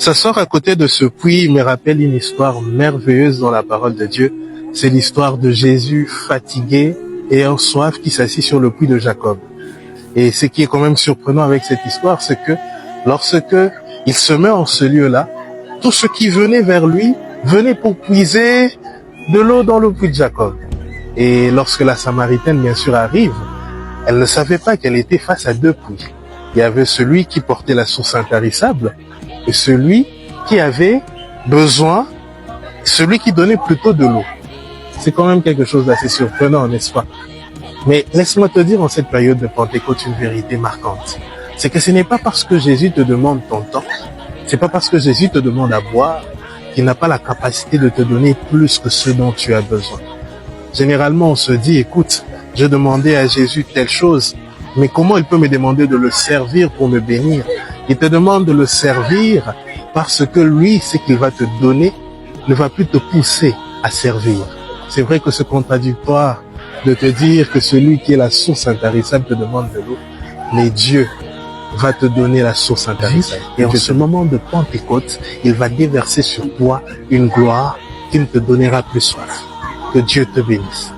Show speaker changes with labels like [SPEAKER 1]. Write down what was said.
[SPEAKER 1] S'asseoir à côté de ce puits me rappelle une histoire merveilleuse dans la parole de Dieu. C'est l'histoire de Jésus fatigué et en soif qui s'assit sur le puits de Jacob. Et ce qui est quand même surprenant avec cette histoire, c'est que lorsque il se met en ce lieu-là, tous ceux qui venaient vers lui venaient pour puiser de l'eau dans le puits de Jacob. Et lorsque la Samaritaine, bien sûr, arrive, elle ne savait pas qu'elle était face à deux puits. Il y avait celui qui portait la source intarissable et celui qui avait besoin, celui qui donnait plutôt de l'eau. C'est quand même quelque chose d'assez surprenant, n'est-ce pas? Mais laisse-moi te dire en cette période de Pentecôte une vérité marquante. C'est que ce n'est pas parce que Jésus te demande ton temps, c'est pas parce que Jésus te demande à boire qu'il n'a pas la capacité de te donner plus que ce dont tu as besoin. Généralement, on se dit, écoute, je demandais à Jésus telle chose, mais comment il peut me demander de le servir pour me bénir? Il te demande de le servir parce que lui, ce qu'il va te donner, ne va plus te pousser à servir. C'est vrai que c'est contradictoire de te dire que celui qui est la source intarissable te demande de l'eau, mais Dieu va te donner la source intarissable. Et en ce moment de Pentecôte, il va déverser sur toi une gloire qui ne te donnera plus soif. Que Dieu te bénisse.